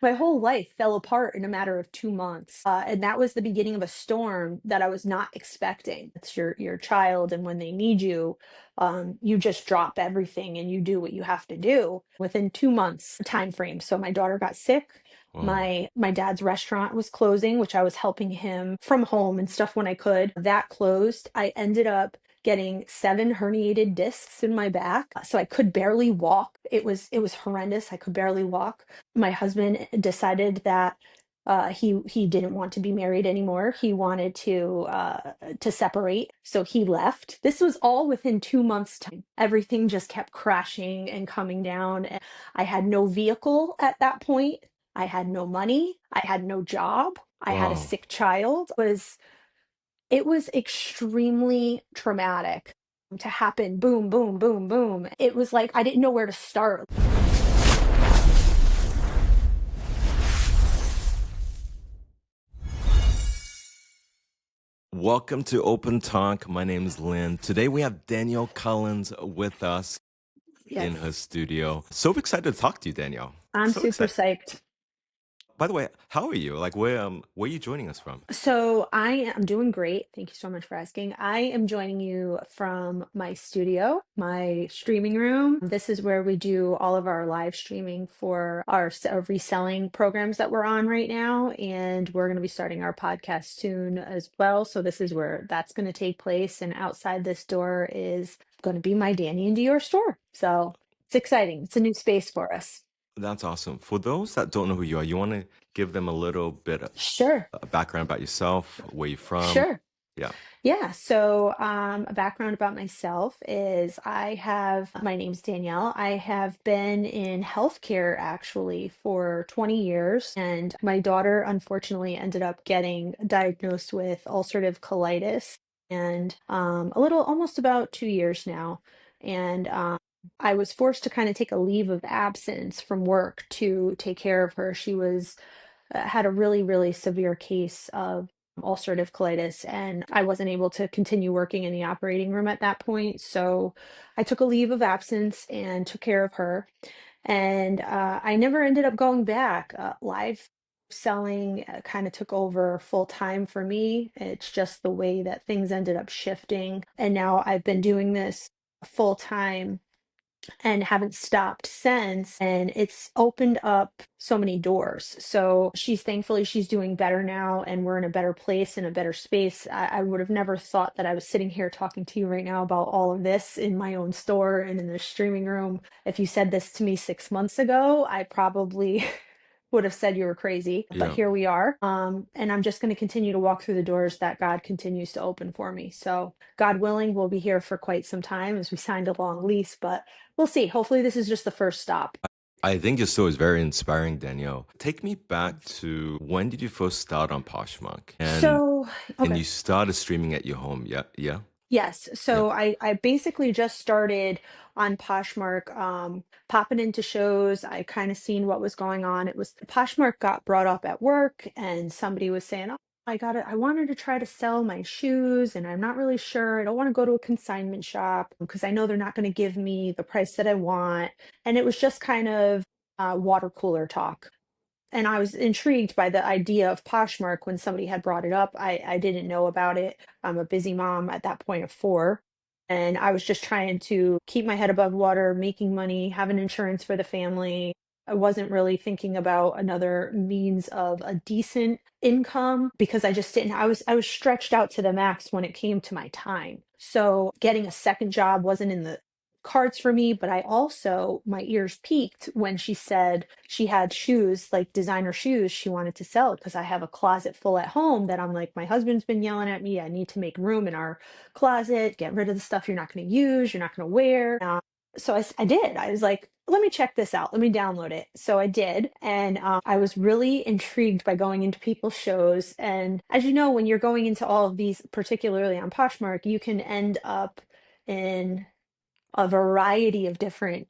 My whole life fell apart in a matter of 2 months. And that was the beginning of a storm that I was not expecting. It's your child, and when they need you, you just drop everything and you do what you have to do within 2 months time frame. So my daughter got sick. Wow. My dad's restaurant was closing, which I was helping him from home and stuff when I could. That closed. I ended up getting 7 herniated discs in my back, so I could barely walk. It was horrendous. I could barely walk. My husband decided that he didn't want to be married anymore. He wanted to separate, so he left. This was all within 2 months' time. Everything just kept crashing and coming down. And I had no vehicle at that point. I had no money. I had no job. I had a Wow. sick child. It was extremely traumatic to happen. Boom, boom, boom, boom. It was like I didn't know where to start. Welcome to Open Talk. My name is Lynn. Today we have Danielle Cullins with us in her Yes, studio. So excited to talk to you, Danielle. I'm So super excited. psyched. By the way, how are you? Like where are you joining us from? So I am doing great. Thank you so much for asking. I am joining you from my studio, my streaming room. This is where we do all of our live streaming for our reselling programs that we're on right now. And we're going to be starting our podcast soon as well. So this is where that's going to take place. And outside this door is going to be my Danny and Dior store. So it's exciting. It's a new space for us. That's awesome. For those that don't know who you are, you want to give them a little bit of Sure. a background about yourself, where you're from. Sure. Yeah. Yeah, so a background about myself is my name's Danielle. I have been in healthcare actually for 20 years, and my daughter unfortunately ended up getting diagnosed with ulcerative colitis, and a little, almost about 2 years now. And I was forced to kind of take a leave of absence from work to take care of her. She was had a really, really severe case of ulcerative colitis, and I wasn't able to continue working in the operating room at that point. So I took a leave of absence and took care of her. And I never ended up going back. Live selling kind of took over full time for me. It's just the way that things ended up shifting. And now I've been doing this full time and haven't stopped since, and it's opened up so many doors. So she's doing better now, and we're in a better place, in a better space. I would have never thought that I was sitting here talking to you right now about all of this in my own store and in the streaming room. If you said this to me 6 months ago, I probably would have said you were crazy, but Yeah. here we are. And I'm just going to continue to walk through the doors that God continues to open for me. So, God willing, we'll be here for quite some time as we signed a long lease, but we'll see. Hopefully, this is just the first stop. I think your story is very inspiring, Danielle. Take me back to when did you first start on Poshmark? So, And okay. you started streaming at your home. Yeah, yeah, Yes. yeah. So I basically just started on Poshmark, popping into shows. I kind of seen what was going on. It was Poshmark got brought up at work, and somebody was saying, "Oh, I wanted to try to sell my shoes, and I'm not really sure. I don't want to go to a consignment shop because I know they're not going to give me the price that I want." And it was just kind of water cooler talk. And I was intrigued by the idea of Poshmark when somebody had brought it up. I didn't know about it. I'm a busy mom at that point of four. And I was just trying to keep my head above water, making money, having insurance for the family. I wasn't really thinking about another means of a decent income because I just didn't, I was stretched out to the max when it came to my time. So getting a second job wasn't in the cards for me, but I also, my ears peaked when she said she had shoes, like designer shoes she wanted to sell, because I have a closet full at home that I'm like, my husband's been yelling at me. I need to make room in our closet, get rid of the stuff you're not going to use, you're not going to wear. So I did. I was like, let me check this out. Let me download it. So I did. And I was really intrigued by going into people's shows. And as you know, when you're going into all of these, particularly on Poshmark, you can end up in a variety of different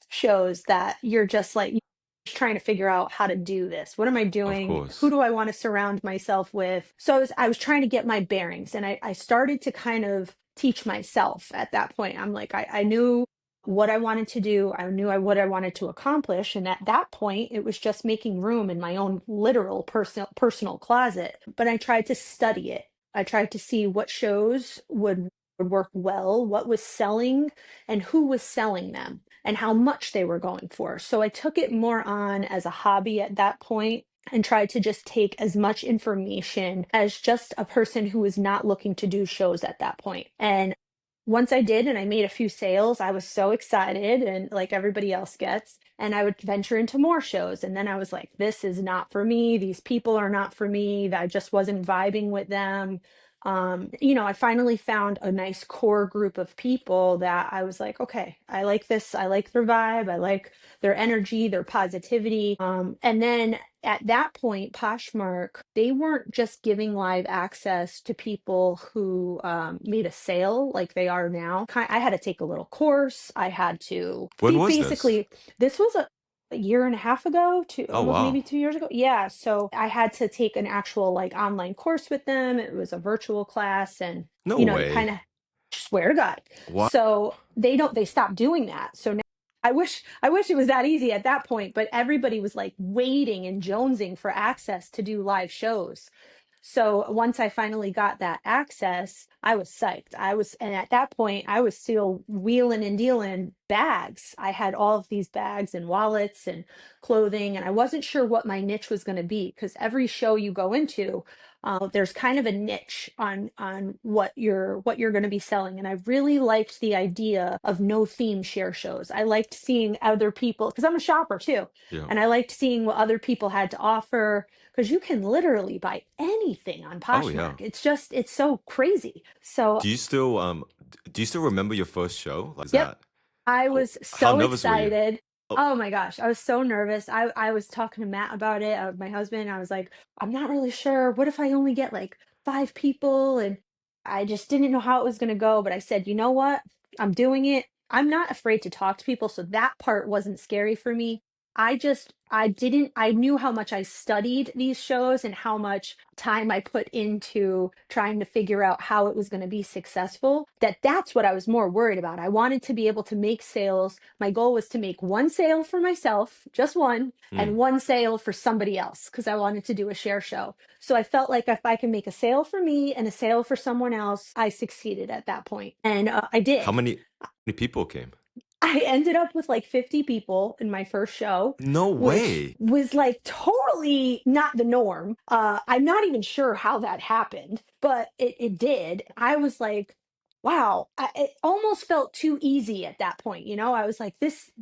shows that you're just like trying to figure out how to do this. What am I Of doing? Who course. do I want to surround myself with? So I was trying to get my bearings, and I started to kind of teach myself at that point. I'm like, I knew what I wanted to do. I knew what I wanted to accomplish. And at that point, it was just making room in my own literal personal closet. But I tried to study it. I tried to see what shows would work well, what was selling, and who was selling them, and how much they were going for. So I took it more on as a hobby at that point and tried to just take as much information as just a person who was not looking to do shows at that point. And once I did and I made a few sales, I was so excited and like everybody else gets. And I would venture into more shows. And then I was like, this is not for me. These people are not for me. I just wasn't vibing with them. I finally found a nice core group of people that I was like, okay, I like this. I like their vibe. I like their energy, their positivity. And then at that point, Poshmark, they weren't just giving live access to people who made a sale like they are now. I had to take a little course. I had to When was this? basically, this was a year and a half ago, to Oh, almost maybe wow. 2 years ago. Yeah. So I had to take an actual like online course with them. It was a virtual class and, No you kind way. of swear to God. Wow. So they stopped doing that. So now I wish it was that easy at that point, but everybody was like waiting and jonesing for access to do live shows. So once I finally got that access, I was psyched. And at that point, I was still wheeling and dealing bags. I had all of these bags and wallets and clothing, and I wasn't sure what my niche was going to be because every show you go into, there's kind of a niche on what you're going to be selling. And I really liked the idea of no theme share shows. I liked seeing other people because I'm a shopper too, Yeah. and I liked seeing what other people had to offer because you can literally buy anything on Oh, yeah. Poshmark. It's so crazy. So, Do you still remember your first show? Like yep, that? I Oh, was how so nervous were you? excited. Oh, Oh my gosh, I was so nervous. I was talking to Matt about it, my husband. I was like, I'm not really sure. What if I only get like 5 people? And I just didn't know how it was going to go. But I said, you know what? I'm doing it. I'm not afraid to talk to people. So that part wasn't scary for me. I knew how much I studied these shows and how much time I put into trying to figure out how it was going to be successful. That's what I was more worried about. I wanted to be able to make sales. My goal was to make one sale for myself, just one, mm. and one sale for somebody else because I wanted to do a share show. So I felt like if I can make a sale for me and a sale for someone else, I succeeded at that point. And I How did. many people came? I ended up with like 50 people in my first show, No which way. was like totally not the norm. I'm not even sure how that happened, but it did. I was like, wow, it almost felt too easy at that point. I was like,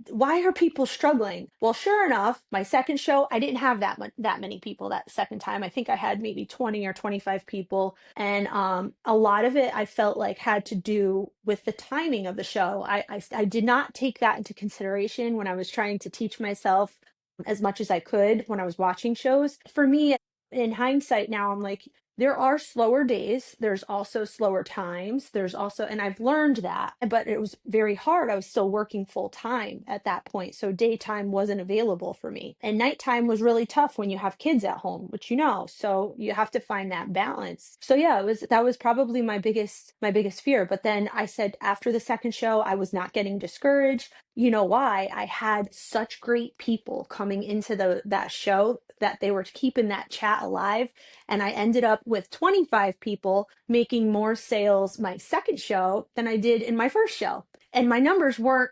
why are people struggling? Well, sure enough, my second show, I didn't have that many people that second time. I think I had maybe 20 or 25 people. And a lot of it I felt like had to do with the timing of the show. I did not take that into consideration when I was trying to teach myself as much as I could when I was watching shows. For me, in hindsight now, I'm like, there are slower days. There's also slower times. And I've learned that, but it was very hard. I was still working full time at that point. So daytime wasn't available for me. And nighttime was really tough when you have kids at home, which so you have to find that balance. So yeah, that was probably my biggest fear. But then I said after the second show, I was not getting discouraged. You know why? I had such great people coming into that show that they were keeping that chat alive, and I ended up with 25 people making more sales my second show than I did in my first show. And my numbers weren't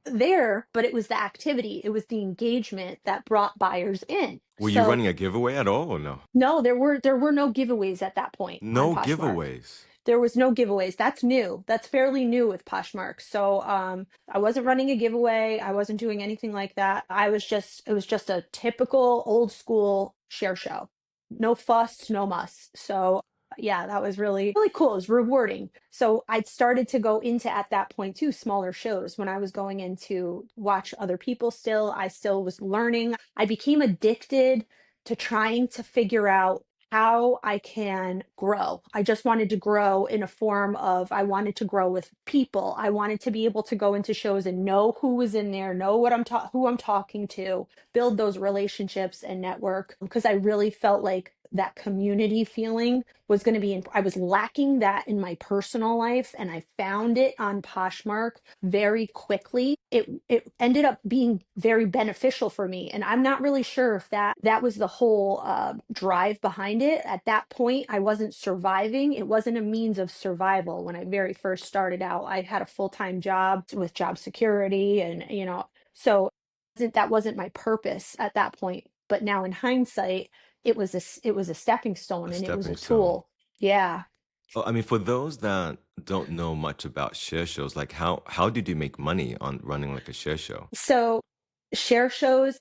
there, but it was the activity, it was the engagement that brought buyers in. Were you So running a giveaway at all or no? no, there were no giveaways at that point on No Poshmark. giveaways. There was no giveaways. That's new. That's fairly new with Poshmark. So I wasn't running a giveaway. I wasn't doing anything like that. It was just a typical old school share show. No fuss, no muss. So yeah, that was really, really cool. It was rewarding. So I'd started to go into at that point too, smaller shows when I was going in to watch other people still. I still was learning. I became addicted to trying to figure out how I can grow. I just wanted to grow in a form of I wanted to grow with people. I wanted to be able to go into shows and know who was in there, know who I'm talking to, build those relationships and network because I really felt like that community feeling was going to be, I was lacking that in my personal life, and I found it on Poshmark very quickly. It ended up being very beneficial for me, and I'm not really sure if that was the whole drive behind it. At that point, I wasn't surviving. It wasn't a means of survival when I very first started out. I had a full-time job with job security, and so that wasn't my purpose at that point. But now in hindsight, it was a stepping A stone, and it was a stepping stone. tool. Yeah. Oh, I mean, for those that don't know much about share shows, like how did you make money on running like a share show? So share shows,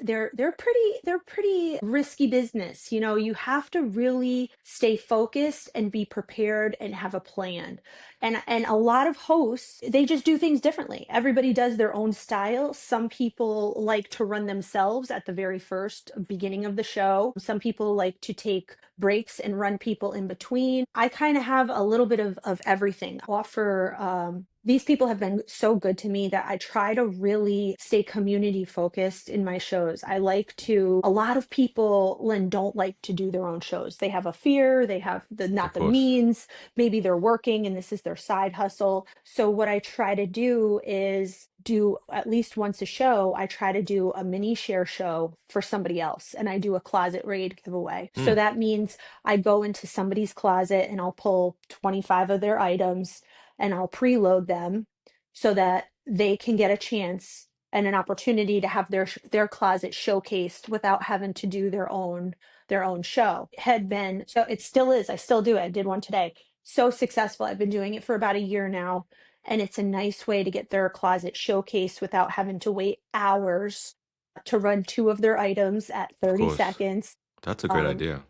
they're pretty risky business. You have to really stay focused and be prepared and have a plan. And a lot of hosts, they just do things differently. Everybody does their own style. Some people like to run themselves at the very first beginning of the show. Some people like to take breaks and run people in between. I kind of have a little bit of everything. Offer these people have been so good to me that I try to really stay community focused in my shows. A lot of people, Lynn, don't like to do their own shows. They have a fear, they have Of not the course. means, maybe they're working and this is their side hustle. So what I try to do is do at least once a show, I try to do a mini share show for somebody else, and I do a closet raid giveaway. So Mm, that means I go into somebody's closet and I'll pull 25 of their items and I'll preload them so that they can get a chance and an opportunity to have their closet showcased without having to do their own show. Had been, so it still is. I still do it. I did one today. So successful. I've been doing it for about a year now, and it's a nice way to get their closet showcased without having to wait hours to run two of their items at of 30 course. seconds. That's a great um, idea.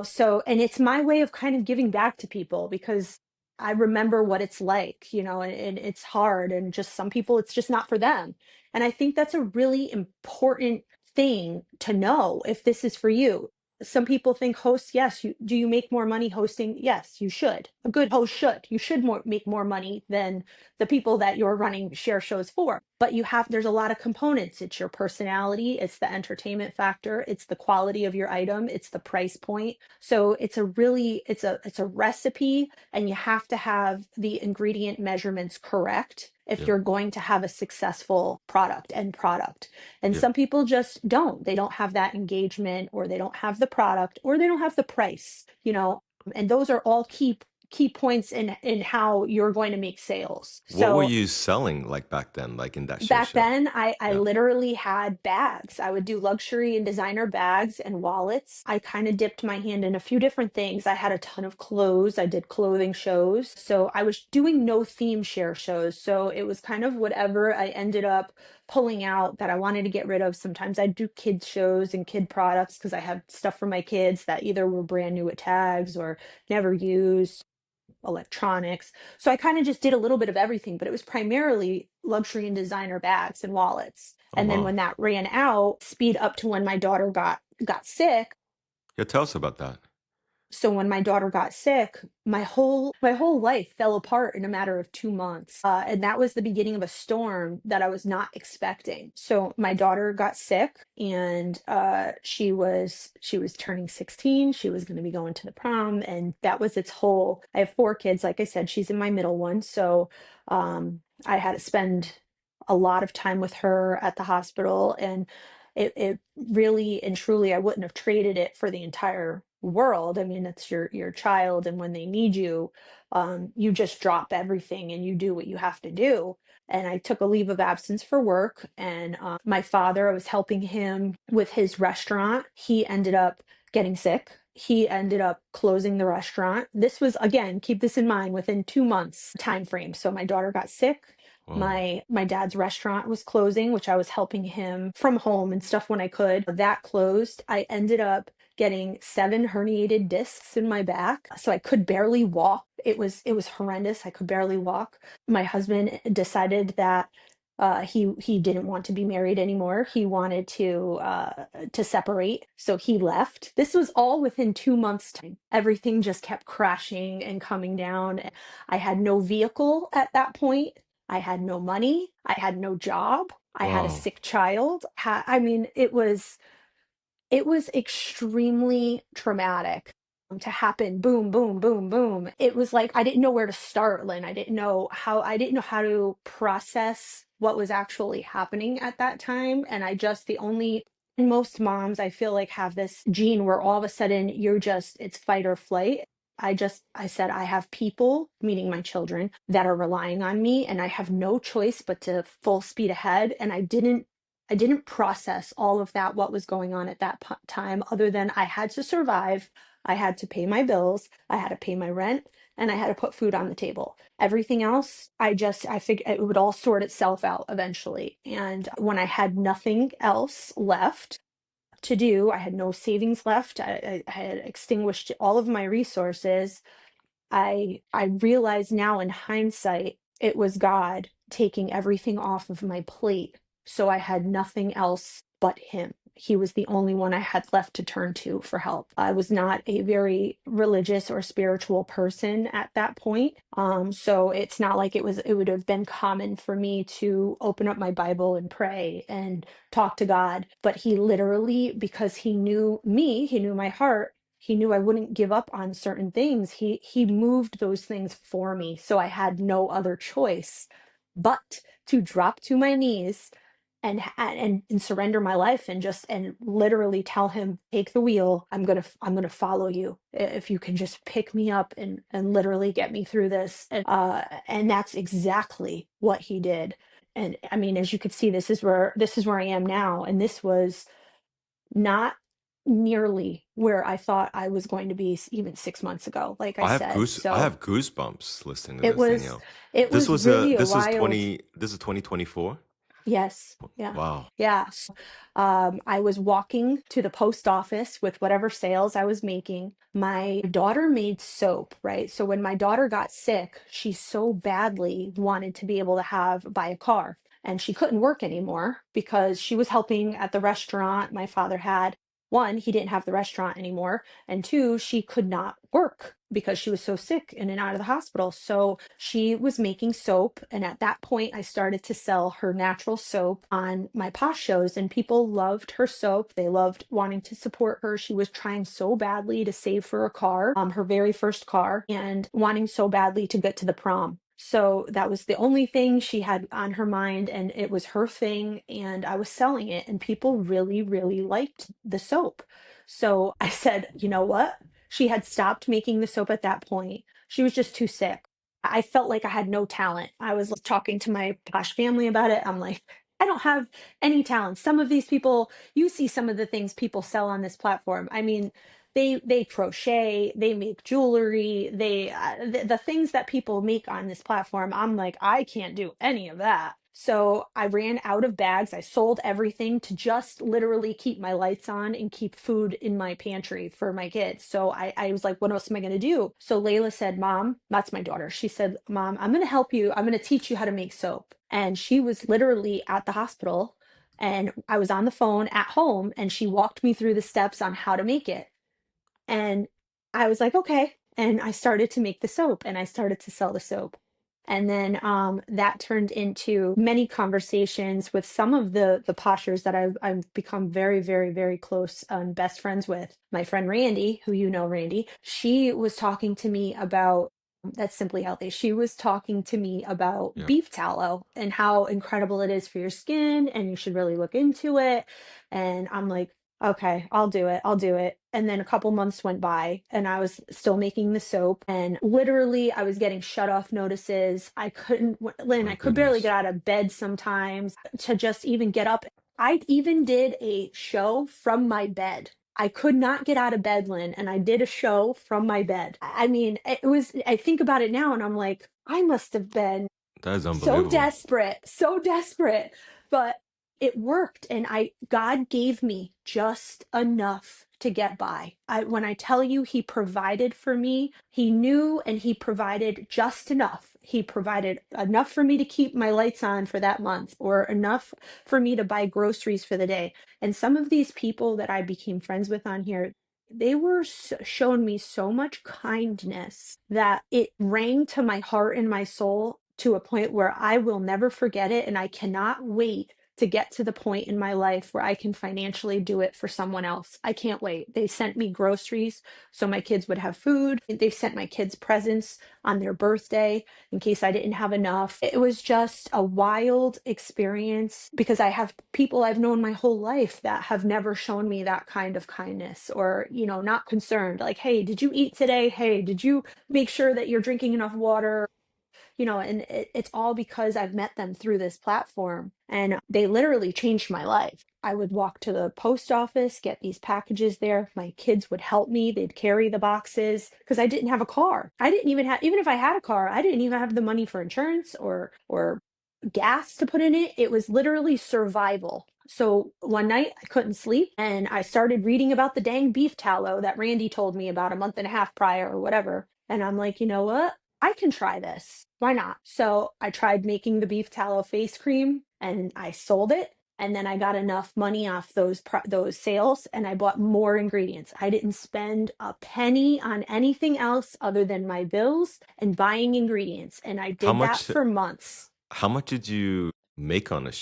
so, and it's my way of kind of giving back to people because I remember what it's like, and it's hard, and just some people, it's just not for them. And I think that's a really important thing to know if this is for you. Some people think hosts, yes, do you make more money hosting? Yes, you should. A good host should. You should make more money than the people that you're running share shows for. But there's a lot of components. It's your personality, it's the entertainment factor, it's the quality of your item, it's the price point. So it's a recipe, and you have to have the ingredient measurements correct if Yep. you're going to have a successful end product. And Yep. some people just don't. They don't have that engagement, or they don't have the product, or they don't have the price. And those are all key points in how you're going to make sales. What were So you selling like back then, like in that share back show? then, I Yeah. literally had bags. I would do luxury and designer bags and wallets. I kind of dipped my hand in a few different things. I had a ton of clothes. I did clothing shows. So I was doing no theme share shows. So it was kind of whatever I ended up pulling out that I wanted to get rid of. Sometimes I'd do kids shows and kid products because I had stuff for my kids that either were brand new at tags or never used, electronics. So I kind of just did a little bit of everything, but it was primarily luxury and designer bags and wallets. Oh And then wow. when that ran out, speed up to when my daughter got sick. Yeah, tell us about that. So when my daughter got sick, my whole life fell apart in a matter of 2 months, and that was the beginning of a storm that I was not expecting. So my daughter got sick, and she was turning 16. She was going to be going to the prom, and that was its whole. I have four kids, like I said. She's in my middle one, so I had to spend a lot of time with her at the hospital, and it really and truly, I wouldn't have traded it for the entire world. I mean, it's your child, and when they need you, you just drop everything and you do what you have to do. And I took a leave of absence for work, and my father, I was helping him with his restaurant. He ended up getting sick. He ended up closing the restaurant. This was, again, keep this in mind, within 2 months time frame. So my daughter got sick. Whoa. My dad's restaurant was closing, which I was helping him from home and stuff when I could. That closed. I ended up getting 7 herniated discs in my back, so I could barely walk. It was horrendous. I could barely walk. My husband decided that he didn't want to be married anymore. He wanted to separate, so he left. This was all within 2 months' time. Everything just kept crashing and coming down. I had no vehicle at that point. I had no money. I had no job. I had a Wow. sick child. I mean, it was It was extremely traumatic to happen. Boom, boom, boom, boom. It was like I didn't know where to start, Lynn. I didn't know how to process what was actually happening at that time. And I just, the only, and most moms, I feel like have this gene where all of a sudden it's fight or flight. I said, I have people, meaning my children, that are relying on me, and I have no choice but to full speed ahead. And I didn't process all of that, what was going on at that time, other than I had to survive. I had to pay my bills. I had to pay my rent, and I had to put food on the table. Everything else, I figured it would all sort itself out eventually. And when I had nothing else left to do, I had no savings left. I had extinguished all of my resources. I realize now in hindsight, it was God taking everything off of my plate. So I had nothing else but him. He was the only one I had left to turn to for help. I was not a very religious or spiritual person at that point. So it's not like it would have been common for me to open up my Bible and pray and talk to God. But he literally, because he knew me, he knew my heart, he knew I wouldn't give up on certain things. He moved those things for me, so I had no other choice but to drop to my knees and surrender my life, and literally tell him, take the wheel. I'm gonna follow you. If you can just pick me up and literally get me through this. And that's exactly what he did. And I mean, as you could see, this is where I am now, and this was not nearly where I thought I was going to be even 6 months ago, like I said. I So have goosebumps listening to it this, was Danielle. it was really a wild. This is 2024. Yes. Yeah. Wow. Yeah. So, I was walking to the post office with whatever sales I was making. My daughter made soap, right? So when my daughter got sick, she so badly wanted to be able to buy a car. And she couldn't work anymore because she was helping at the restaurant my father had. One, he didn't have the restaurant anymore. And two, she could not work because she was so sick in and out of the hospital. So she was making soap. And at that point, I started to sell her natural soap on my Posh shows, and people loved her soap. They loved wanting to support her. She was trying so badly to save for a car, her very first car, and wanting so badly to get to the prom. So that was the only thing she had on her mind, and it was her thing. And I was selling it, and people really, really liked the soap. So I said, you know what? She had stopped making the soap at that point. She was just too sick. I felt like I had no talent. I was talking to my Posh family about it. I'm like, I don't have any talent. Some of these people, you see some of the things people sell on this platform. I mean, they crochet, they make jewelry, the things that people make on this platform. I'm like, I can't do any of that. So I ran out of bags. I sold everything to just literally keep my lights on and keep food in my pantry for my kids. So I was like, what else am I going to do? So Layla said, Mom, that's my daughter. She said, Mom, I'm going to help you. I'm going to teach you how to make soap. And she was literally at the hospital, and I was on the phone at home, and she walked me through the steps on how to make it. And I was like, okay. And I started to make the soap, and I started to sell the soap. And then that turned into many conversations with some of the poshers that I've become very, very, very close best friends with. My friend Randy, who you know, Randy, she was talking to me about, that's Simply Healthy. She was talking to me about Yeah. beef tallow and how incredible it is for your skin, and you should really look into it. And I'm like, okay, I'll do it. I'll do it. And then a couple months went by, and I was still making the soap, and literally I was getting shut off notices. Lynn, My I could barely goodness. get out of bed sometimes to just even get up. I even did a show from my bed. I could not get out of bed, Lynn, and I did a show from my bed. I mean, I think about it now, and I'm like, I must have been That is unbelievable. so desperate, but it worked. And God gave me just enough to get by. When I tell you he provided for me, he knew, and he provided just enough. He provided enough for me to keep my lights on for that month, or enough for me to buy groceries for the day. And some of these people that I became friends with on here, they were showing me so much kindness that it rang to my heart and my soul, to a point where I will never forget it. And I cannot wait to get to the point in my life where I can financially do it for someone else. I can't wait. They sent me groceries so my kids would have food. They sent my kids presents on their birthday in case I didn't have enough. It was just a wild experience because I have people I've known my whole life that have never shown me that kind of kindness or, not concerned. Like, hey, did you eat today? Hey, did you make sure that you're drinking enough water? And it's all because I've met them through this platform and they literally changed my life. I would walk to the post office, get these packages there. My kids would help me. They'd carry the boxes because I didn't have a car. I didn't even have, even if I had a car, I didn't even have the money for insurance or gas to put in it. It was literally survival. So one night I couldn't sleep and I started reading about the dang beef tallow that Randy told me about a month and a half prior or whatever. And I'm like, you know what? I can try this. Why not? So I tried making the beef tallow face cream and I sold it. And then I got enough money off those sales and I bought more ingredients. I didn't spend a penny on anything else other than my bills and buying ingredients. And I How did that much for months. how much did you make on a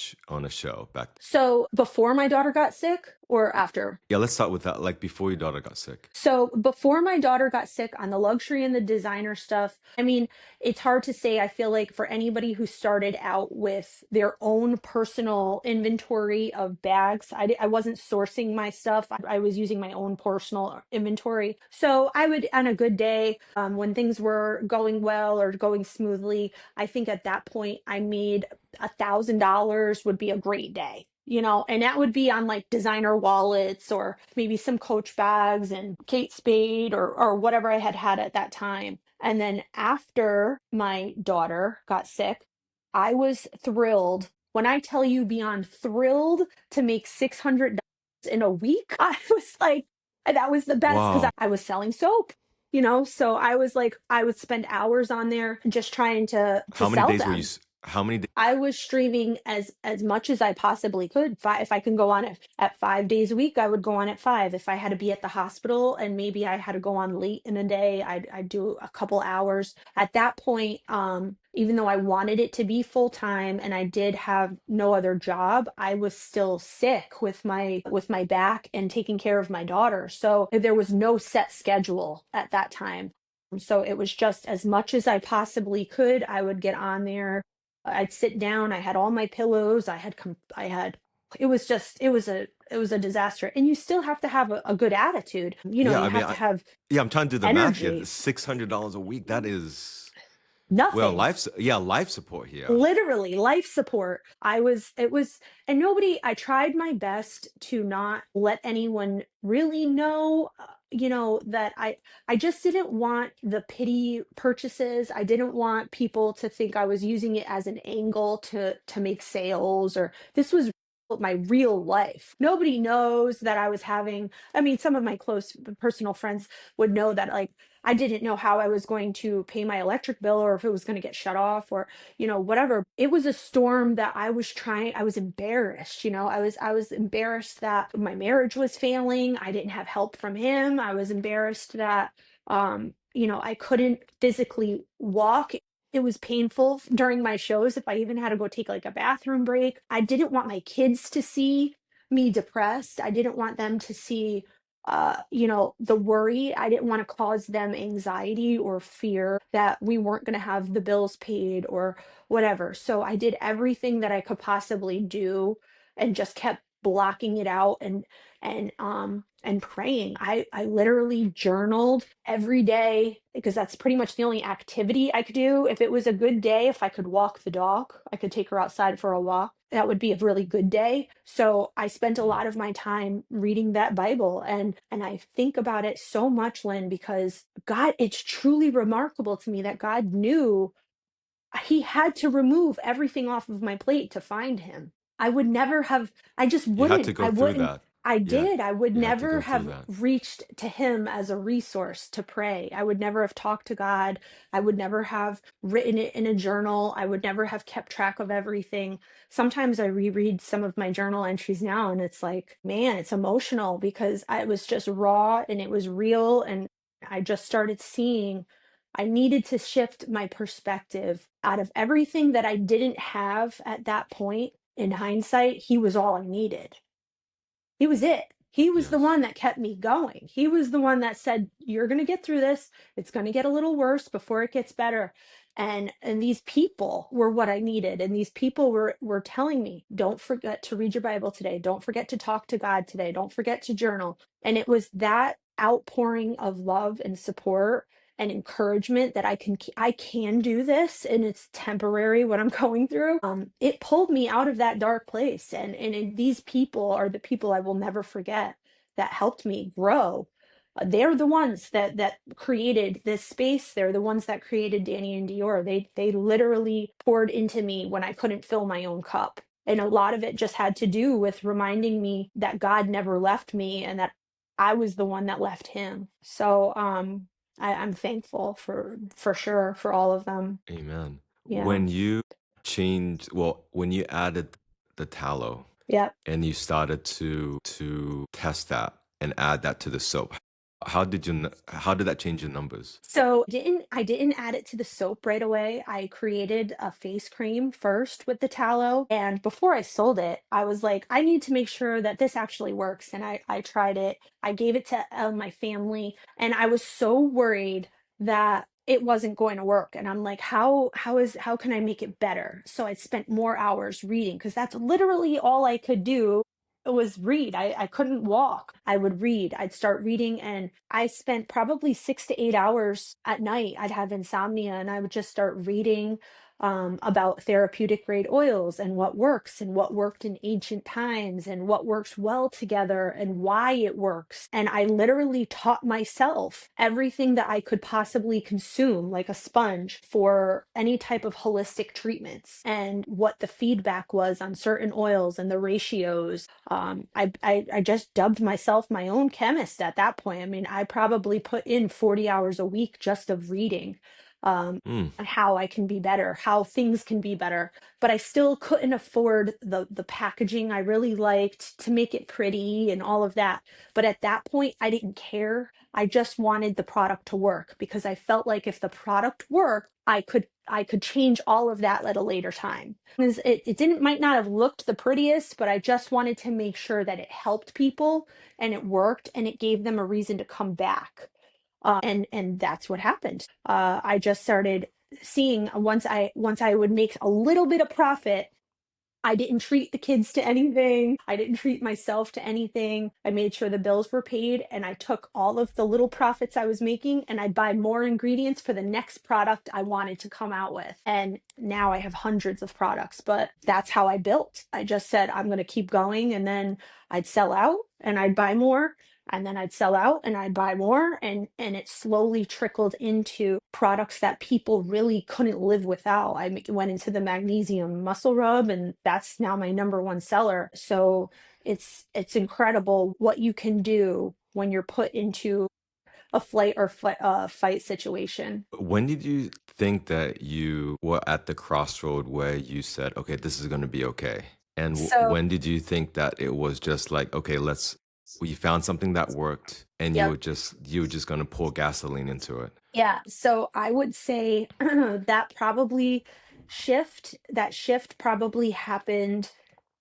show back? So before my daughter got sick or after? Yeah, let's start with that, like before your daughter got sick. So before my daughter got sick on the luxury and the designer stuff, I mean, it's hard to say. I feel like for anybody who started out with their own personal inventory of bags, I wasn't sourcing my stuff. I was using my own personal inventory. So I would, on a good day, when things were going well or going smoothly, I think at that point I made $1,000 would be a great day, and that would be on like designer wallets or maybe some Coach bags and Kate Spade or whatever I had at that time. And then after my daughter got sick, I was thrilled. When I tell you beyond thrilled to make $600 in a week, I was like, that was the best because Wow. I was selling soap. So I was like, I would spend hours on there just trying to How many sell days were you them. s how many days? I was streaming as much as I possibly could. If I can go on it at 5 days a week, I would go on at five. If I had to be at the hospital and maybe I had to go on late in a day, I'd do a couple hours. At that point, even though I wanted it to be full time and I did have no other job, I was still sick with my back and taking care of my daughter. So there was no set schedule at that time. So it was just as much as I possibly could, I would get on there. I'd sit down, I had all my pillows, it was just it was a disaster. And you still have to have a good attitude. Yeah, You I mean, have to have yeah, I'm trying to do the math here. energy. $600 a week, that is, well, Nothing. life support here. Literally life support. And I tried my best to not let anyone really know, that I just didn't want the pity purchases. I didn't want people to think I was using it as an angle to make sales, or this was my real life. Nobody knows that I was having, I mean, some of my close personal friends would know that, like, I didn't know how I was going to pay my electric bill or if it was going to get shut off or, whatever. It was a storm that I was embarrassed, I was embarrassed that my marriage was failing. I didn't have help from him. I was embarrassed that, I couldn't physically walk. It was painful during my shows if I even had to go take like a bathroom break. I didn't want my kids to see me depressed. I didn't want them to see the worry. I didn't want to cause them anxiety or fear that we weren't going to have the bills paid or whatever. So I did everything that I could possibly do and just kept blocking it out and praying. I literally journaled every day because that's pretty much the only activity I could do. If it was a good day, if I could walk the dog, I could take her outside for a walk. That would be a really good day. So I spent a Mhm. lot of my time reading that Bible and I think about it so much, Lynn, because God, it's truly remarkable to me that God knew he had to remove everything off of my plate to find him. I would never have, I just You had to wouldn't, go through that. I Yeah, did. I would you had to never go through have that. reached to him as a resource to pray. I would never have talked to God. I would never have written it in a journal. I would never have kept track of everything. Sometimes I reread some of my journal entries now and it's like, man, it's emotional because it was just raw and it was real. And I just started seeing I needed to shift my perspective out of everything that I didn't have at that point. in hindsight, he was all I needed. He was it. He was the Yes. one that kept me going. He was the one that said, "You're going to get through this. It's going to get a little worse before it gets better." And these people were what I needed. And these people were telling me, "Don't forget to read your Bible today. Don't forget to talk to God today. Don't forget to journal." And it was that outpouring of love and support and encouragement that I can do this, and it's temporary what I'm going through. It pulled me out of that dark place, these people are the people I will never forget that helped me grow. They're the ones that created this space. They're the ones that created Danny and Dior. They literally poured into me when I couldn't fill my own cup. And a lot of it just had to do with reminding me that God never left me and that I was the one that left him. So I'm thankful for sure for all of them. Amen. Yeah. When you when you added the tallow Yep. and you started to test that and add that to the soap, how did that change your numbers? So I didn't add it to the soap right away. I created a face cream first with the tallow. And before I sold it, I was like, I need to make sure that this actually works. And I tried it. I gave it to my family, and I was so worried that it wasn't going to work. And I'm like, how can I make it better? So I spent more hours reading, because that's literally all I could do was read. I couldn't walk. I would read. I'd start reading, and I spent probably 6 to 8 hours at night. I'd have insomnia, and I would just start reading about therapeutic grade oils and what works and what worked in ancient times and what works well together and why it works. And I literally taught myself everything that I could possibly consume, like a sponge, for any type of holistic treatments, and what the feedback was on certain oils and the ratios. I just dubbed myself my own chemist at that point. I mean, I probably put in 40 hours a week just of reading Mm. on how I can be better, how things can be better. But I still couldn't afford the packaging I really liked to make it pretty and all of that. But at that point, I didn't care. I just wanted the product to work, because I felt like if the product worked, I could change all of that at a later time. Because it didn't might not have looked the prettiest, but I just wanted to make sure that it helped people and it worked and it gave them a reason to come back. And that's what happened. I just started seeing, once I would make a little bit of profit, I didn't treat the kids to anything. I didn't treat myself to anything. I made sure the bills were paid, and I took all of the little profits I was making and I'd buy more ingredients for the next product I wanted to come out with. And now I have hundreds of products, but that's how I built. I just said, I'm going to keep going, and then I'd sell out and I'd buy more, and then I'd sell out and I'd buy more, and it slowly trickled into products that people really couldn't live without. Went into the magnesium muscle rub, and that's now my number one seller. So it's incredible what you can do when you're put into a fight situation. When did you think that you were at the crossroad where you said, okay, this is going to be okay? And So, when did you think that it was just like, okay, well, you found something that worked and yep. you were just going to pour gasoline into it? Yeah. So I would say that shift probably happened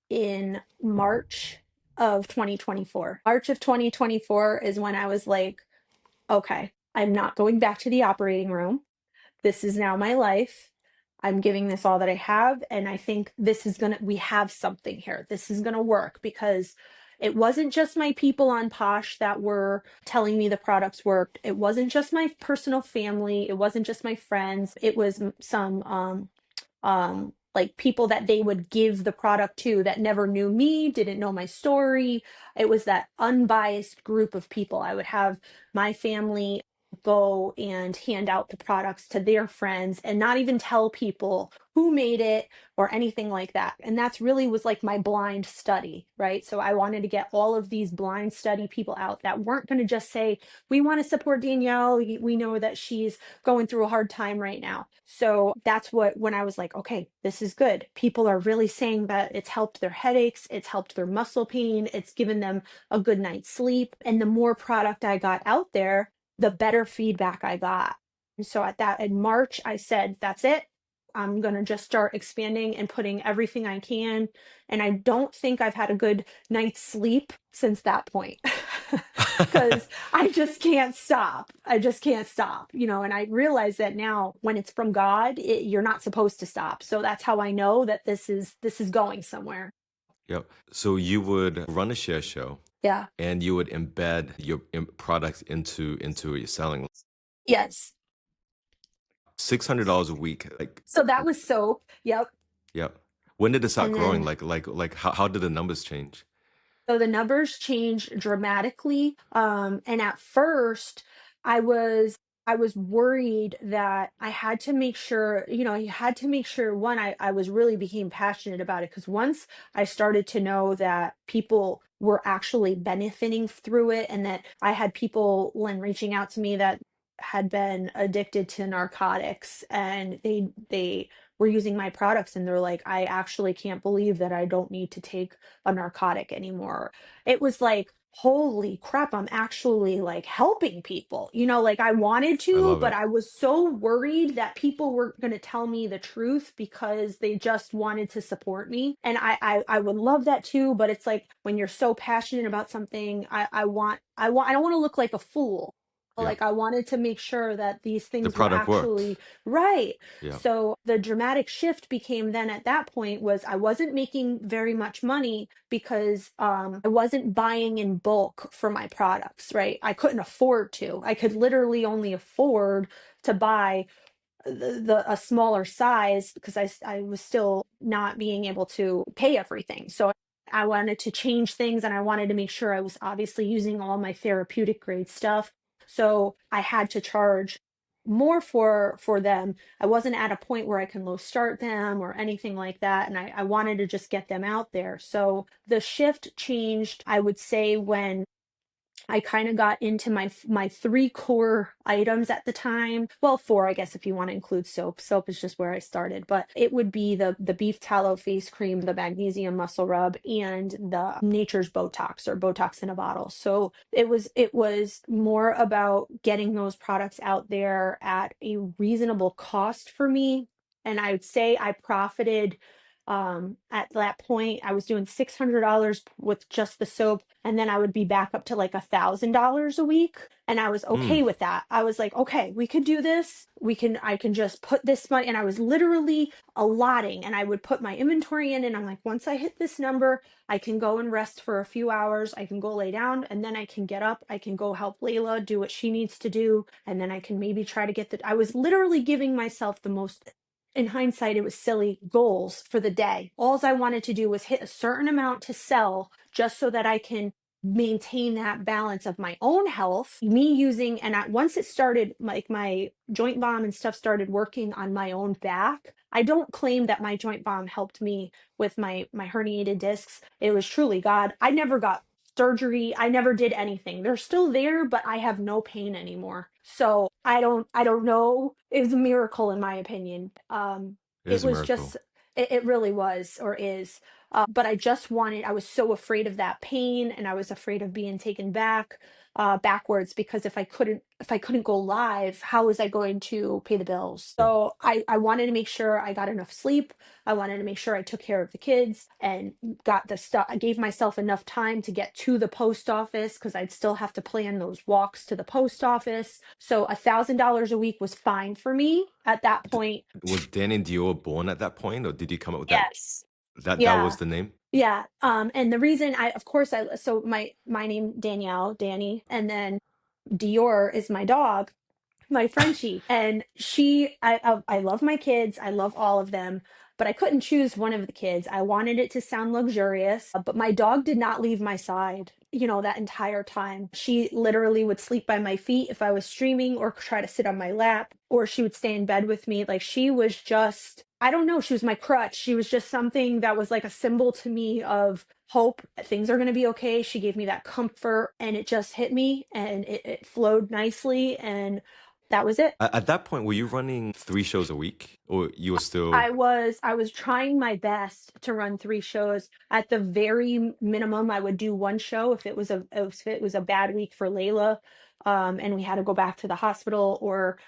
in March of 2024. March of 2024 is when I was like, okay, I'm not going back to the operating room. This is now my life. I'm giving this all that I have. And I think we have something here. This is going to work, because it wasn't just my people on Posh that were telling me the products worked. It wasn't just my personal family. It wasn't just my friends. It was some like people that they would give the product to that never knew me, didn't know my story. It was that unbiased group of people. I would have my family go and hand out the products to their friends and not even tell people who made it or anything like that. And that's really was like my blind study, right? So I wanted to get all of these blind study people out that weren't going to just say, we want to support Danielle. We know that she's going through a hard time right now. So that's when I was like, okay, this is good. People are really saying that it's helped their headaches, it's helped their muscle pain, it's given them a good night's sleep. And the more product I got out there, the better feedback I got. And so in March, I said, that's it. I'm going to just start expanding and putting everything I can. And I don't think I've had a good night's sleep since that point because I just can't stop. I just can't stop, and I realize that now when it's from God, you're not supposed to stop. So that's how I know that this is going somewhere. Yep. So you would run a share show Yeah. and you would embed your products into your selling. Yes. $600 a week. Like, So that was soap. Yep. yep. When did it start And growing? then Like how did the numbers change? so the numbers changed dramatically. And at first, I was I was worried that I had to make sure, you had to make sure one, I was really became passionate about it because once I started to know that people were actually benefiting through it and that I had people when reaching out to me that had been addicted to narcotics and they were using my products and they're like, I actually can't believe that I don't need to take a narcotic anymore. It was like, holy crap, I'm actually like helping people. Like I wanted I to, love but it. I was so worried that people were going to tell me the truth because they just wanted to support me. And I would love that too, but it's like when you're so passionate about something, I don't want to look like a fool. Yeah. Like I wanted to make sure that these The things were product worked. actually right. Yeah. So the dramatic shift became then at that point was I wasn't making very much money because I wasn't buying in bulk for my products, right? I couldn't afford to. I could literally only afford to buy a smaller size because I was still not being able to pay everything. So I wanted to change things and I wanted to make sure I was obviously using all my therapeutic grade stuff. So I had to charge more for them. I wasn't at a point where I can low start them or anything like that. And I wanted to just get them out there. So the shift changed, I would say, when I kind of got into my three core items at the time. Well, four, I guess, if you want to include soap. Soap is just where I started, but it would be the beef tallow face cream, the magnesium muscle rub, and the Nature's Botox or Botox in a bottle. So it was more about getting those products out there at a reasonable cost for me. And I would say I profited at that point. I was doing $600 with just the soap, and then I would be back up to like $1,000 a week, and I was Hmm. okay with that. I was like, okay, we could do this. I can just put this money, and I was literally allotting, and I would put my inventory in, and I'm like, once I hit this number, I can go and rest for a few hours. I can go lay down, and then I can get up. I can go help Layla do what she needs to do, and then I can maybe try to get I was literally giving myself the most, in hindsight, it was silly, goals for the day. All I wanted to do was hit a certain amount to sell just so that I can maintain that balance of my own health. Me using, and once it started, like my joint bomb and stuff started working on my own back. I don't claim that my joint bomb helped me with my herniated discs. It was truly God. I never got surgery. I never did anything. They're still there, but I have no pain anymore. So I don't know. It was a miracle in my opinion. It It is a was miracle. just it really was or is. But I was so afraid of that pain and I was afraid of being taken backwards because if I couldn't go live, how was I going to pay the bills? Yeah. So I wanted to make sure I got enough sleep. I wanted to make sure I took care of the kids and got the stuff. I gave myself enough time to get to the post office because I'd still have to plan those walks to the post office. So $1,000 a week was fine for me at that D- point. was Danny and Dior born at that point, or did you come up with that? Yes. That was Yeah. the name. Yeah. And the reason of course, so my name, Danielle, Danny, and then Dior is my dog, my Frenchie, and I love my kids. I love all of them, but I couldn't choose one of the kids. I wanted it to sound luxurious, but my dog did not leave my side. That entire time. She literally would sleep by my feet if I was streaming or try to sit on my lap, or she would stay in bed with me. Like she was just, I don't know, she was my crutch. She was just something that was like a symbol to me of hope. Things are going to be okay. She gave me that comfort and it just hit me and it flowed nicely. And That was it. At that point, were you running 3 shows a week, or you were still? I was trying my best to run 3 shows. At the very minimum, I would do 1 show if it was a bad week for Layla, and we had to go back to the hospital, or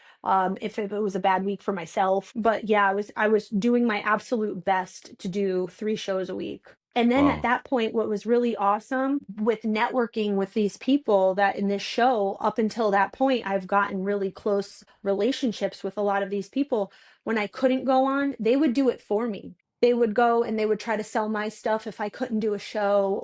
if it was a bad week for myself. But yeah, I was doing my absolute best to do 3 shows a week. And then at Wow. that point, what was really awesome with networking with these people that in this show, up until that point, I've gotten really close relationships with a lot of these people. When I couldn't go on, they would do it for me. They would go and they would try to sell my stuff if I couldn't do a show,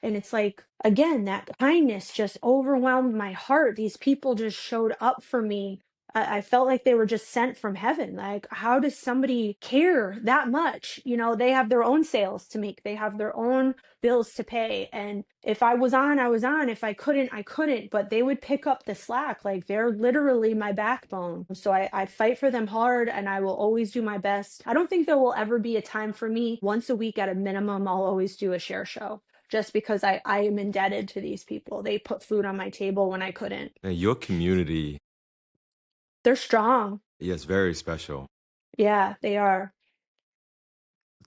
and it's like, again, that kindness just overwhelmed my heart. These people just showed up for me. I felt like they were just sent from heaven. Like, how does somebody care that much? They have their own sales to make, they have their own bills to pay. And if I was on, I was on. If I couldn't, I couldn't. But they would pick up the slack. Like, they're literally my backbone. So I fight for them hard, and I will always do my best. I don't think there will ever be a time for me. Once a week at a minimum, I'll always do a share show, just because I am indebted to these people. They put food on my table when I couldn't. And your community, They're strong. yes, very special. Yeah, they are.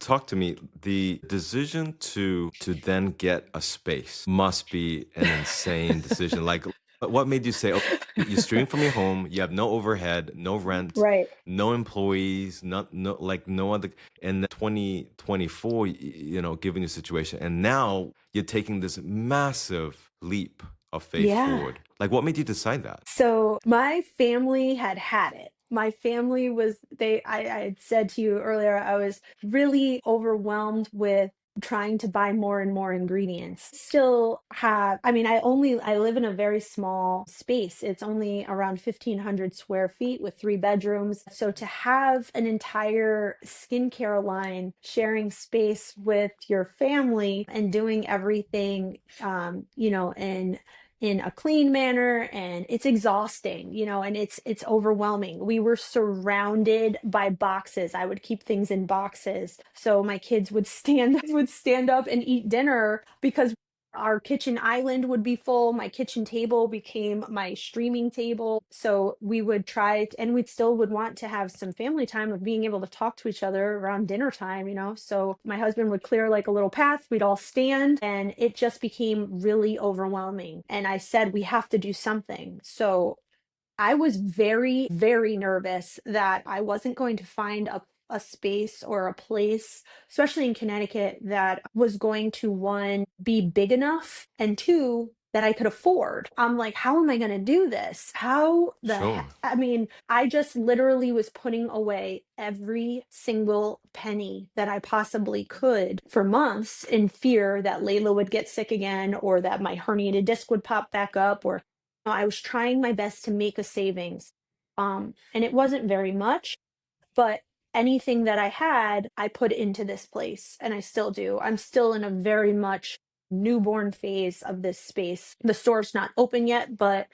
Talk to me. The decision to then get a space must be an insane decision. Like, what made you say, okay, you're streaming from your home, you have no overhead, no rent, Right. no employees, not no like no other, and then 2024, given your situation, and now you're taking this massive leap of faith Yeah. forward. Like, what made you decide that? So my family had it. My family was I had said to you earlier, I was really overwhelmed with trying to buy more and more ingredients. Still have, I mean, I live in a very small space. It's only around 1,500 square feet with 3 bedrooms. So to have an entire skincare line sharing space with your family and doing everything, in a clean manner, and it's exhausting, and it's overwhelming. We were surrounded by boxes. I would keep things in boxes so my kids would stand up and eat dinner, because our kitchen island would be full. My kitchen table became my streaming table. So we would and we still would want to have some family time of being able to talk to each other around dinner time. So my husband would clear like a little path. We'd all stand, and it just became really overwhelming. And I said, we have to do something. So I was very, very nervous that I wasn't going to find a space or a place, especially in Connecticut, that was going to, one, be big enough, and two, that I could afford. I'm like, how am I going to do this? How the heck? Sure. I mean, I just literally was putting away every single penny that I possibly could for months, in fear that Layla would get sick again, or that my herniated disc would pop back up, or I was trying my best to make a savings. And it wasn't very much, but anything that I had, I put into this place, and I still do. I'm still in a very much newborn phase of this space. The store's not open yet, but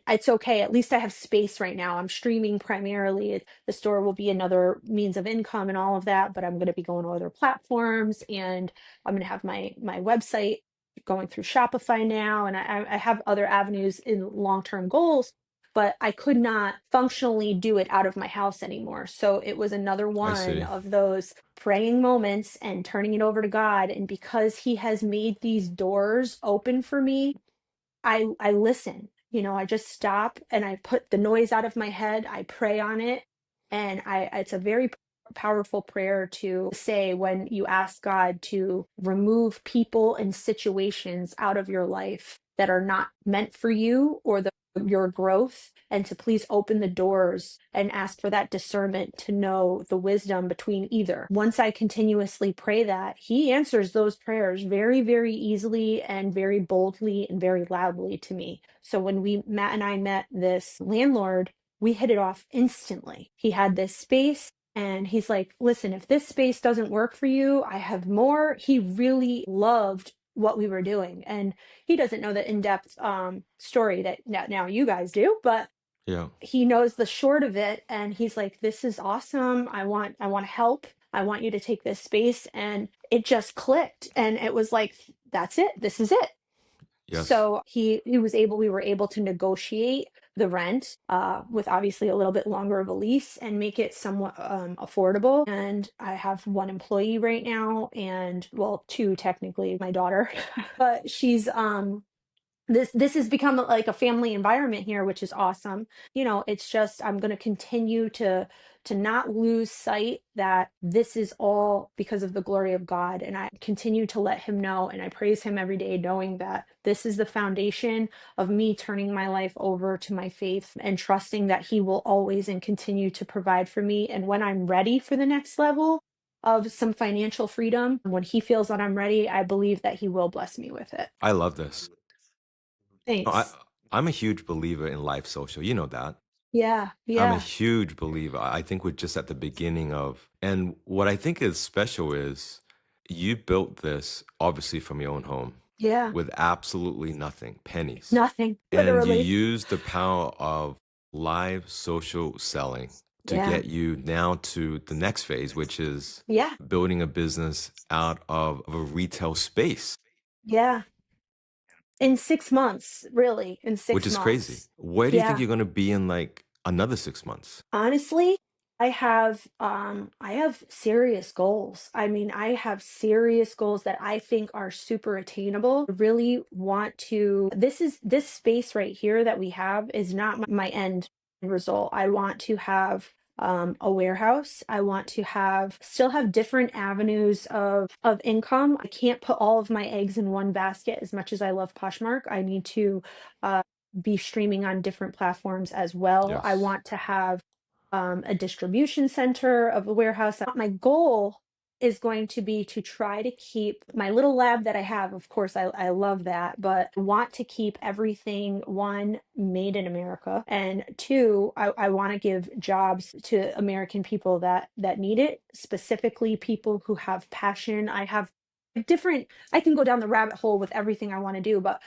it's okay. At least I have space right now. I'm streaming primarily. The store will be another means of income and all of that, but I'm going to be going to other platforms, and I'm going to have my website going through Shopify now, and I have other avenues in long-term goals, but I could not functionally do it out of my house anymore. So it was another I one see. of those praying moments and turning it over to God. And because He has made these doors open for me, I listen. I just stop and I put the noise out of my head. I pray on it, and it's a very powerful prayer to say when you ask God to remove people and situations out of your life that are not meant for you or your growth, and to please open the doors and ask for that discernment to know the wisdom between either. Once I continuously pray that, He answers those prayers very, very easily and very boldly and very loudly to me. So when Matt and I met this landlord, we hit it off instantly. He had this space, and he's like, listen, if this space doesn't work for you, I have more. He really loved what we were doing. And he doesn't know the in-depth story that now you guys do, but Yeah. he knows the short of it. And he's like, this is awesome. I want help. I want you to take this space. And it just clicked. And it was like, that's it. This is it. Yes. So we were able to negotiate the rent with obviously a little bit longer of a lease and make it somewhat affordable. And I have one employee right now, and well, two technically, my daughter, but she's this has become like a family environment here, which is awesome. It's just I'm going to continue to not lose sight that this is all because of the glory of God, and I continue to let him know, and I praise him every day knowing that this is the foundation of me turning my life over to my faith and trusting that he will always and continue to provide for me. And when I'm ready for the next level of some financial freedom, when he feels that I'm ready, I believe that he will bless me with it. I love this. No, Thanks. I'm a huge believer in life social. You know that. Yeah, I'm a yeah, huge believer. I think we're just at the beginning of, and what I think is special is you built this obviously from your own home yeah. with absolutely nothing, pennies. Nothing, And you literally. use the power of live social selling to Yeah, get you now to the next phase, which is yeah, building a business out of a retail space, yeah. In 6 months, really, in which six is crazy. months. Where do you think Yeah. you're going to be in like another 6 months? Honestly, I have serious goals. I mean, I have serious goals that I think are super attainable. I really want to this space right here that we have is not my end result. I want to have a warehouse. I want to have still have different avenues of income. I can't put all of my eggs in one basket as much as I love Poshmark. I need to uh be streaming on different platforms as well. I Yes. want to have a distribution center of a warehouse. My goal is going to be to try to keep my little lab that I have. Of course, I love that, but I want to keep everything one made in America, and two, I want to give jobs to American people that need it, specifically people who have passion. I have different I can go down the rabbit hole with everything I want to do, but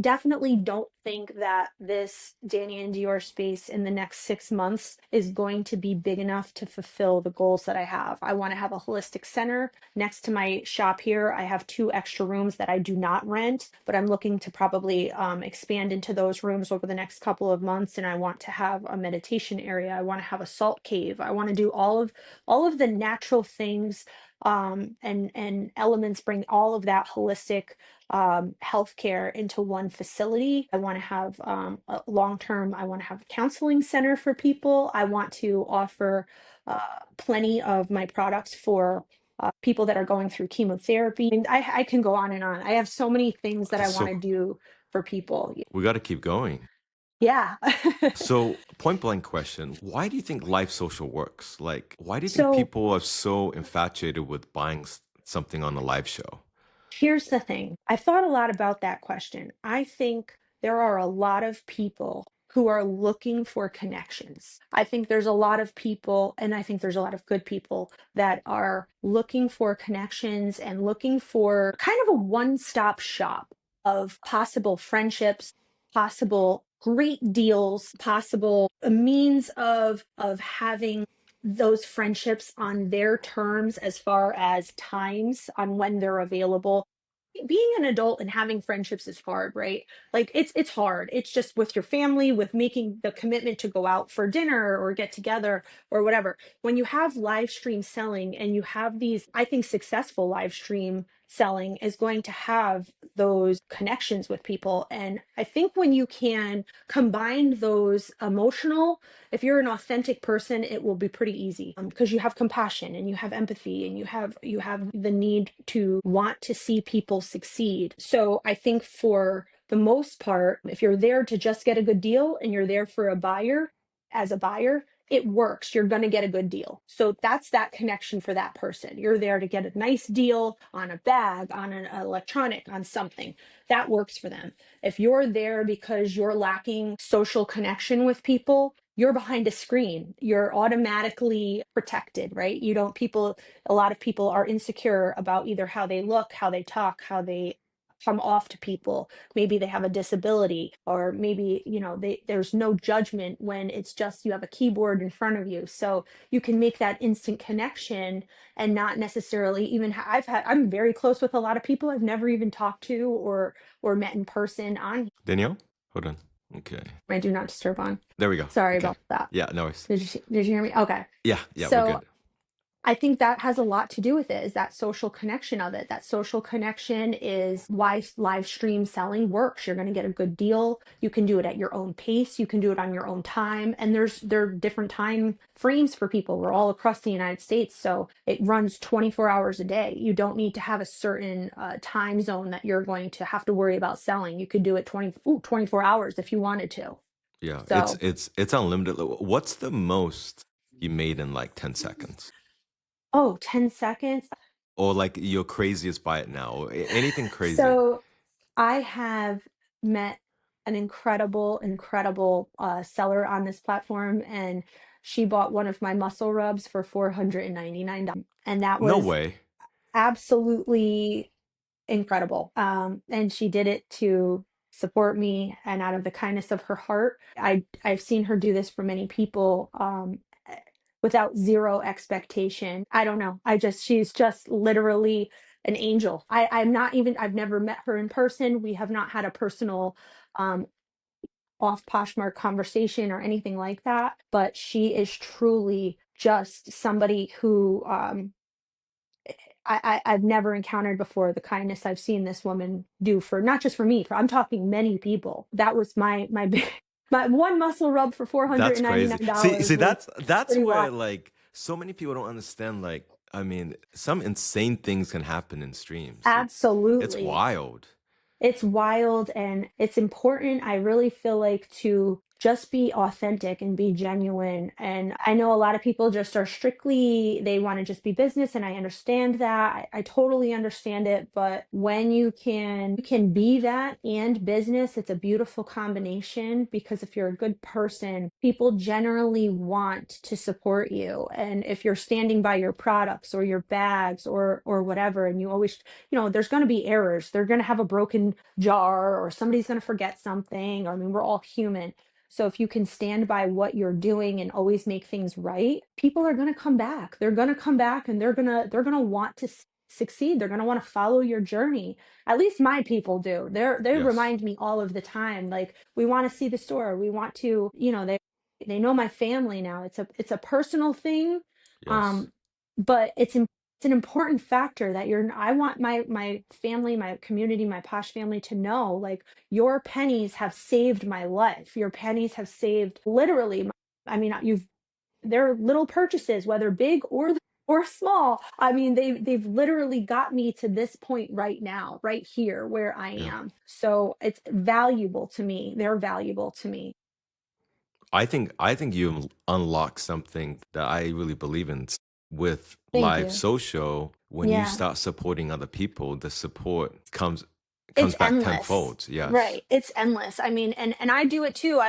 definitely don't think that this Danny and Dior space in the next 6 months is going to be big enough to fulfill the goals that I have. I want to have a holistic center next to my shop here. I have two extra rooms that I do not rent, but I'm looking to probably expand into those rooms over the next couple of months. And I want to have a meditation area. I want to have a salt cave. I want to do all of the natural things and elements, bring all of that holistic healthcare into one facility. I want to have a long term, I want to have a counseling center for people. I want to offer plenty of my products for people that are going through chemotherapy. And I can go on and on. I have so many things that I want So to do for people. we got to keep going. Yeah. So, point blank question, why do you think life social works? Like, why do you think So people are so infatuated with buying something on a live show? here's the thing. I've thought a lot about that question. I think there are a lot of people who are looking for connections. I think there's a lot of people, and I think there's a lot of good people that are looking for connections and looking for kind of a one-stop shop of possible friendships, possible great deals, possible a means of having those friendships on their terms as far as times on when they're available. Being an adult and having friendships is hard, right? Like it's hard. It's just with your family, with making the commitment to go out for dinner or get together or whatever. When you have live stream selling and you have these, I think successful live stream selling is going to have those connections with people. And I think when you can combine those emotional, if you're an authentic person, it will be pretty easy because you have compassion and you have empathy and you have the need to want to see people succeed. So I think for the most part, if you're there to just get a good deal and you're there for a buyer, as a buyer, it works. You're going to get a good deal. So that's that connection for that person. You're there to get a nice deal on a bag, on an electronic, on something. That works for them. If you're there because you're lacking social connection with people, you're behind a screen. You're automatically protected, right? A lot of people are insecure about either how they look, how they talk, how they come off to people. Maybe they have a disability, or maybe, there's no judgment when it's just you have a keyboard in front of you. So you can make that instant connection and not necessarily even I'm very close with a lot of people I've never even talked to or met in person on Danielle? Hold on. Okay. my do not disturb on. There we go. Sorry Okay. about that. Yeah, no worries. Did you hear me? Okay. Yeah, yeah, we're So good. I think that has a lot to do with it, is that social connection of it. That social connection is why live stream selling works. You're going to get a good deal. You can do it at your own pace. You can do it on your own time. And there are different time frames for people. We're all across the United States. So it runs 24 hours a day. You don't need to have a certain time zone that you're going to have to worry about selling. You could do it 24 hours if you wanted to. Yeah, So, it's unlimited. What's the most you made in like 10 seconds? oh, 10 seconds. Or like your craziest buy it now, or anything crazy? So I have met an incredible seller on this platform, and she bought one of my muscle rubs for $499. And that No was way. absolutely incredible. And she did it to support me and out of the kindness of her heart. I've seen her do this for many people, without zero expectation. I don't know. She's just literally an angel. I've never met her in person. We have not had a personal um, off Poshmark conversation or anything like that. But she is truly just somebody who I've never encountered before. The kindness I've seen this woman do for not just for me, I'm talking many people. That was my my one muscle rub for That's crazy. See, $499 see, was that's pretty wild. where like so many people don't understand. Like, I mean, some insane things can happen in streams. It's Absolutely. wild. It's wild and it's important. I really feel like to just be authentic and be genuine. And I know a lot of people just are strictly, they want to just be business. And I understand that. I totally understand it. But when you can be that and business, it's a beautiful combination, because if you're a good person, people generally want to support you. And if you're standing by your products or your bags or whatever, and you always, there's going to be errors. They're going to have a broken jar, or somebody's going to forget something. I mean, we're all human. So if you can stand by what you're doing and always make things right, people are going to come back. They're going to come back, and they're going to want to succeed. They're going to want to follow your journey. At least my people do. They Yes. remind me all of the time, like, we want to see the store. We want to, they know my family now. It's a personal thing. Yes. Um but it's an important factor that I want my family, my community, my posh family to know, like, your pennies have saved my life. Your pennies have saved literally I mean, you've they're little purchases, whether big or small. I mean, they've literally got me to this point right now, right here where I Yeah. am. So it's valuable to me. They're valuable to me. I think you unlock something that I really believe in with Thank live you. social. When you Yeah. start supporting other people, the support comes It's back endless. tenfold. Yes. Right. It's endless. I mean, and I do it too.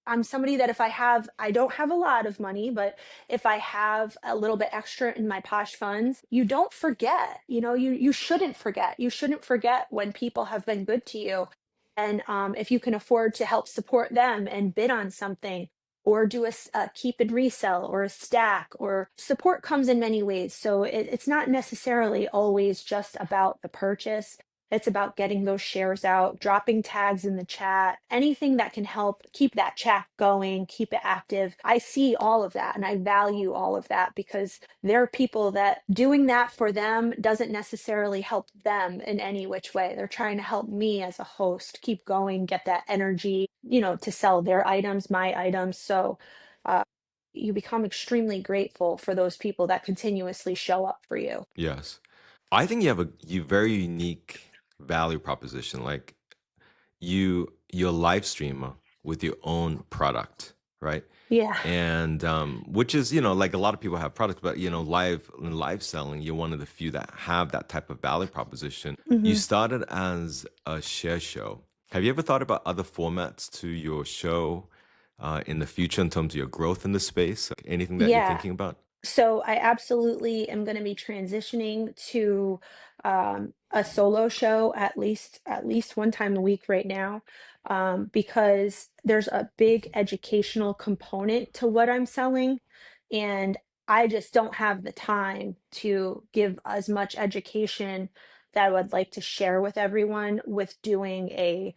I'm somebody that if I don't have a lot of money, but if I have a little bit extra in my posh funds, you don't forget. You shouldn't forget. You shouldn't forget when people have been good to you. And if you can afford to help support them and bid on something, or do a keep and resell, or a stack, or support comes in many ways. So it's not necessarily always just about the purchase. It's about getting those shares out, dropping tags in the chat, anything that can help keep that chat going, keep it active. I see all of that and I value all of that, because there are people that doing that for them doesn't necessarily help them in any which way. They're trying to help me as a host keep going, get that energy, to sell their items, my items. So, uh, you become extremely grateful for those people that continuously show up for you. Yes. I think you have a very unique value proposition. Like you're a live streamer with your own product, right? Yeah. And which is, like a lot of people have products, but live selling, you're one of the few that have that type of value proposition. You Hmm. started as a share show. Have you ever thought about other formats to your show in the future in terms of your growth in the space? Anything that you're Yeah. thinking about? So I absolutely am going to be transitioning to a solo show at least one time a week right now, because there's a big educational component to what I'm selling, and I just don't have the time to give as much education that I would like to share with everyone with doing a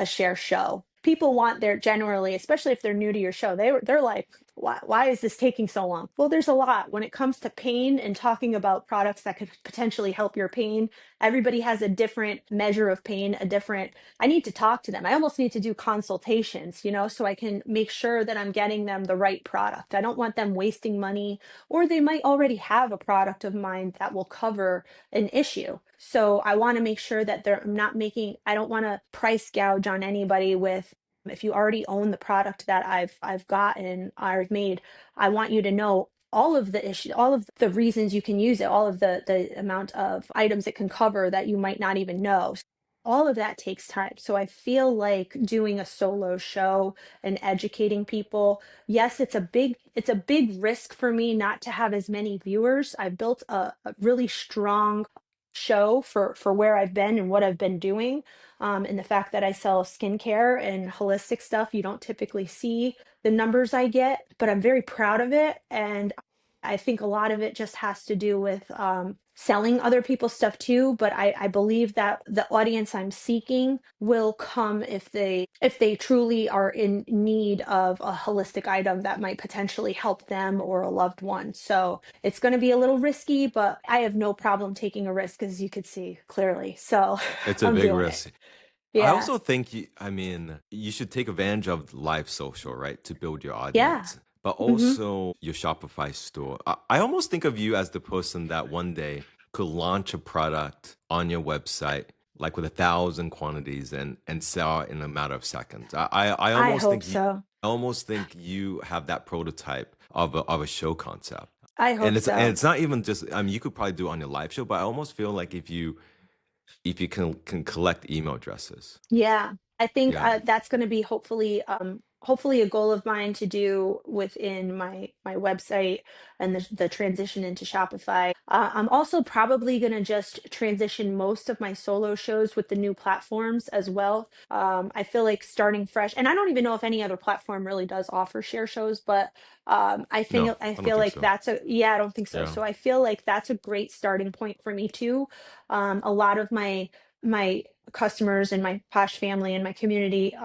share show. People want their generally, especially if they're new to your show, they're like, why is this taking so long? Well, there's a lot when it comes to pain and talking about products that could potentially help your pain. Everybody has a different measure of pain, a different, I need to talk to them. I almost need to do consultations, so I can make sure that I'm getting them the right product. I don't want them wasting money, or they might already have a product of mine that will cover an issue. So I want to make sure that they're not making, I don't want to price gouge on anybody with, if you already own the product that I've gotten, I've made, I want you to know all of the issue, all of the reasons you can use it, all of the amount of items it can cover that you might not even know. All of that takes time. So I feel like doing a solo show and educating people, yes, it's a big risk for me not to have as many viewers. I've built a really strong show for where I've been and what I've been doing. And the fact that I sell skincare and holistic stuff, you don't typically see the numbers I get, but I'm very proud of it. And I think a lot of it just has to do with selling other people's stuff too. But I believe that the audience I'm seeking will come if they truly are in need of a holistic item that might potentially help them or a loved one. So it's going to be a little risky, but I have no problem taking a risk, as you could see clearly. So It's a I'm big doing it. risk. I Yeah. also think I mean, you should take advantage of live social, right, to build your Yeah. audience, but Hmm. also your Shopify store. I almost think of you as the person that one day could launch a product on your website, like with 1,000 quantities, and sell it in a matter of seconds. I hope so. I almost think you have that prototype of a show concept. I And hope and so. it's not even just, I mean, you could probably do it on your live show, but I almost feel like if you can collect email addresses. Yeah, I think Yeah. that's going to be hopefully a goal of mine to do within my website and the transition into Shopify. I'm also probably going to just transition most of my solo shows with the new platforms as well. I feel like starting fresh, and I don't even know if any other platform really does offer share shows, but No, I I don't feel think like so. yeah, I don't think so. Yeah. So I feel like that's a great starting point for me too. A lot of my customers and my Posh family and my community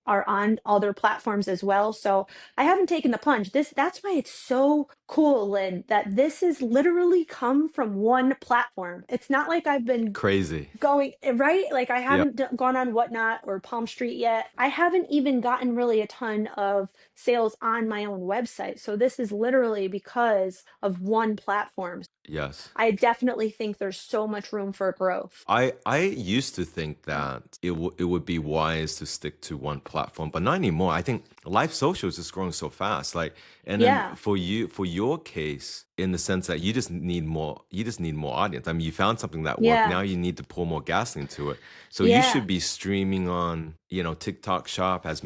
are on other platforms as well. So I haven't taken the plunge. That's why it's so cool, Lynn, that this has literally come from one platform. It's not like I've been Crazy. going right, like I Yeah. haven't gone on Whatnot or Palm Street yet. I haven't even gotten really a ton of sales on my own website. So this is literally because of one platform. Yes. I definitely think there's so much room for growth. I used to think that it would be wise to stick to one platform, but not anymore. I think live social is just growing so fast. Like, and then Yeah. for your case, in the sense that you just need more audience. I mean, you found something that worked. Yeah. Now you need to pour more gas into it. So you Yeah. should be streaming on, TikTok Shop, as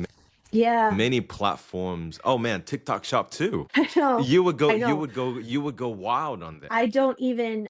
Yeah. many platforms. Oh man, TikTok Shop too. I know. I know. You would go wild on there. I don't even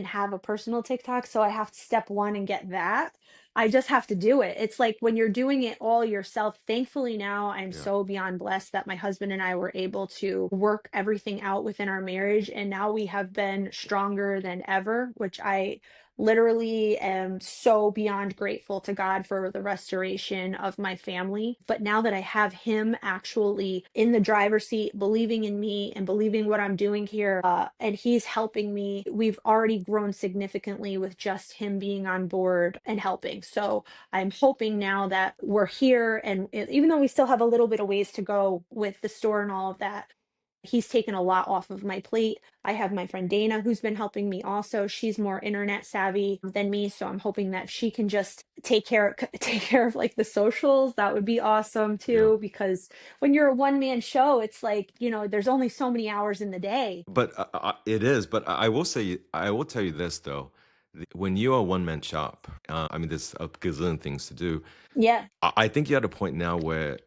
have a personal TikTok, so I have to step one and get that. I just have to do it. It's like when you're doing it all yourself. Thankfully now I'm Yeah. so beyond blessed that my husband and I were able to work everything out within our marriage, and now we have been stronger than ever, which I literally am so beyond grateful to God for the restoration of my family. But now that I have him actually in the driver's seat, believing in me and believing what I'm doing here, and he's helping me, we've already grown significantly with just him being on board and helping. So I'm hoping now that we're here, and even though we still have a little bit of ways to go with the store and all of that, he's taken a lot off of my plate. I have my friend Dana who's been helping me also. She's more internet savvy than me, so I'm hoping that she can just take care of like the socials. That would be awesome Yeah. too, because when you're a one man show, it's like, there's only so many hours in the day. But it is. But I will tell you this though. When you're a one man shop, I mean, there's a gazillion things to do. Yeah. I think you're at a point now where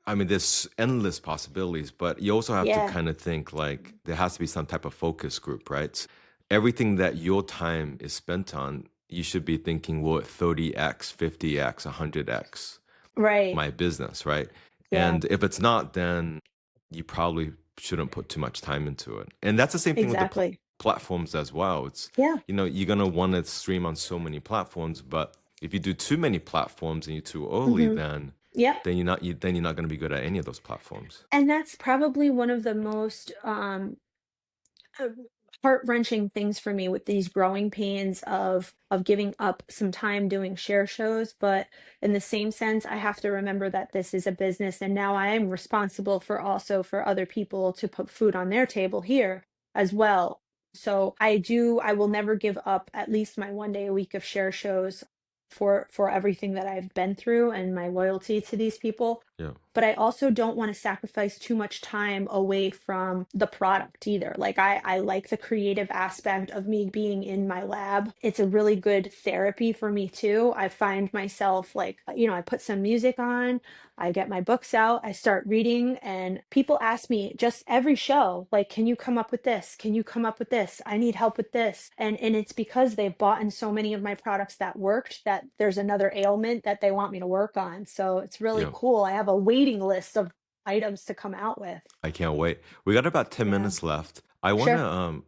I mean, there's endless possibilities, but you also have to Yeah, kind of think like there has to be some type of focus group, right? Everything that your time is spent on, you should be thinking, will it 30x, 50x, 100x right. my business, right? Yeah, And if it's not, then you probably shouldn't put too much time into it. And that's the same thing with the exactly. platforms as well. It's, Yeah. you're going to want to stream on so many platforms, but if you do too many platforms and you're too early, Hmm. then Yep. then you're not going to be good at any of those platforms. And that's probably one of the most uh, heart-wrenching things for me with these growing pains of giving up some time doing share shows, but in the same sense I have to remember that this is a business and now I am responsible for also for other people to put food on their table here as well. So I will never give up at least my 1 day a week of share shows for everything that I've been through and my loyalty to these people, Yeah. but I also don't want to sacrifice too much time away from the product either. Like I like the creative aspect of me being in my lab. It's a really good therapy for me too. I find myself like, I put some music on, I get my books out, I start reading, and people ask me just every show, like, can you come up with this? Can you come up with this? I need help with this. And it's because they've bought in so many of my products that worked that there's another ailment that they want me to work on. So it's really Yeah. cool. I have a waiting list of items to come out with. I can't wait. We got about 10 Yeah. minutes left. Sure.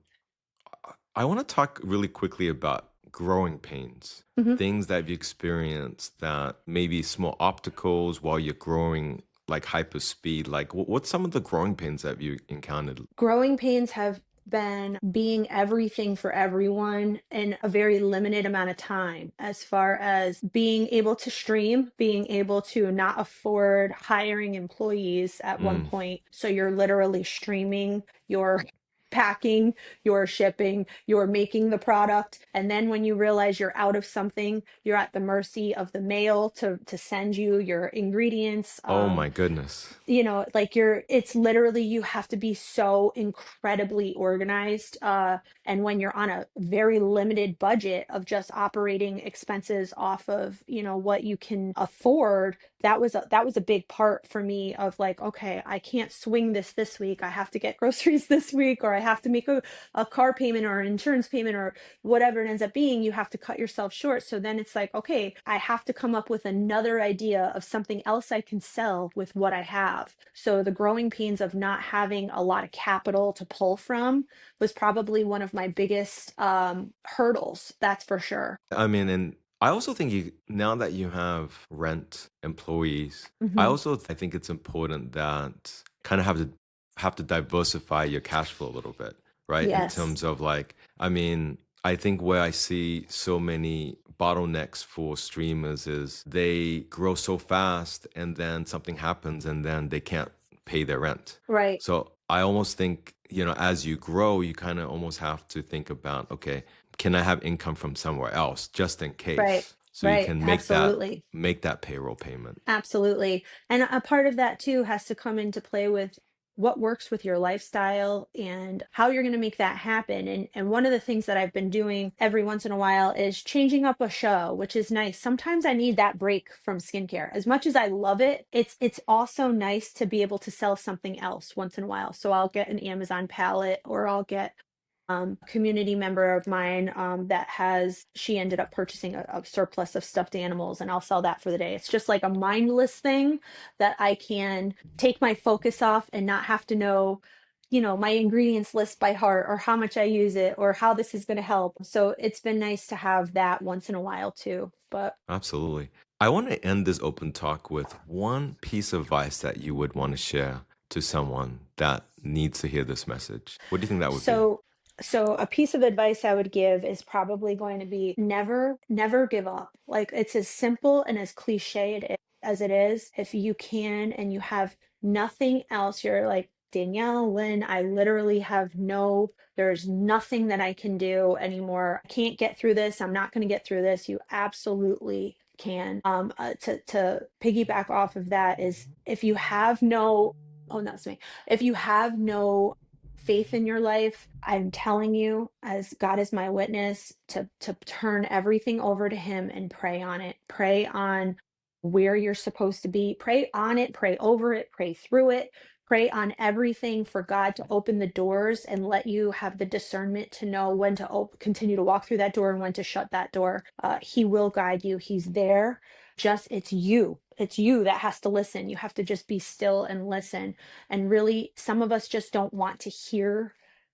I want to talk really quickly about growing pains. Mhm. Things that you've experienced that maybe small obstacles while you're growing like hyper speed. Like what's some of the growing pains that you encountered? Growing pains have been being everything for everyone in a very limited amount of time, as far as being able to stream, being able to not afford hiring employees at one Mm. point. So you're literally streaming your packing, your shipping, you're making the product. And then when you realize you're out of something, you're at the mercy of the mail to send you your ingredients. Oh my goodness. Like it's literally you have to be so incredibly organized, and when you're on a very limited budget of just operating expenses off of what you can afford, that was a big part for me of like, okay, I can't swing this week, I have to get groceries this week, or I have to make a car payment or an insurance payment or whatever it ends up being. You have to cut yourself short. So then it's like, okay, I have to come up with another idea of something else I can sell with what I have. So the growing pains of not having a lot of capital to pull from was probably one of my biggest hurdles. That's for sure. I mean, and I also think now that you have rent, employees, Hmm. I think it's important that kind of have to diversify your cash flow a little bit, right? In Yes. terms of like, I mean, I think where I see so many bottlenecks for streamers is they grow so fast and then something happens and then they can't pay their rent. Right. So I almost think, as you grow, you kind of almost have to think about, okay, can I have income from somewhere else just in Right. case? So you Right. can Absolutely. make that payroll payment. Absolutely. And a part of that too has to come into play with what works with your lifestyle and how you're going to make that happen. And one of the things that I've been doing every once in a while is changing up a show, which is nice. Sometimes I need that break from skincare. As much as I love it, it's also nice to be able to sell something else once in a while. So I'll get an Amazon palette, or I'll get community member of mine that she ended up purchasing a surplus of stuffed animals, and I'll sell that for the day. It's just like a mindless thing that I can take my focus off and not have to know, my ingredients list by heart, or how much I use it, or how this is going to help. So it's been nice to have that once in a while too. But Absolutely. I want to end this open talk with one piece of advice that you would want to share to someone that needs to hear this message. What do you think that would be? So, so a piece of advice I would give is probably going to be never, never give up. Like it's as simple and as cliche as it is. If you can and you have nothing else, you're like, Danielle, Lynn, I literally have there's nothing that I can do anymore. I can't get through this. I'm not going to get through this. You absolutely can. To piggyback off of that is, if you have no, oh, that's me. If you have no faith in your life, I'm telling you, as God is my witness, to turn everything over to him and pray on it. Pray on where you're supposed to be. Pray on it, pray over it, pray through it, pray on everything for God to open the doors and let you have the discernment to know when to continue to walk through that door and when to shut that door. He will guide you. He's there. Just it's you. It's you that has to listen. You have to just be still and listen. And really, some of us just don't want to hear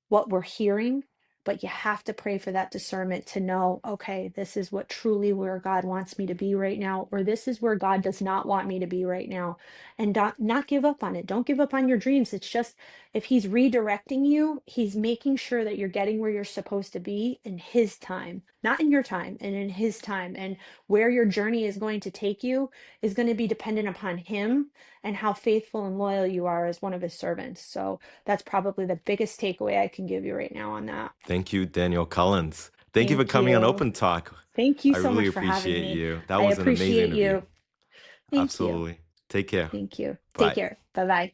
what we're hearing, but you have to pray for that discernment to know, okay, this is what truly where God wants me to be right now, or this is where God does not want me to be right now. And not give up on it. Don't give up on your dreams. It's just, if he's redirecting you, he's making sure that you're getting where you're supposed to be in his time, not in your time, and in his time. And where your journey is going to take you is going to be dependent upon him and how faithful and loyal you are as one of his servants. So that's probably the biggest takeaway I can give you right now on that. Thank you, Danielle Cullins. Thank you for Thank coming on you. Open Talk. Thank you I so really much for having appreciate me. you. That I was an amazing appreciate interview. you. Thank you. Absolutely. Take care. Thank you. Take Bye. care. Bye bye.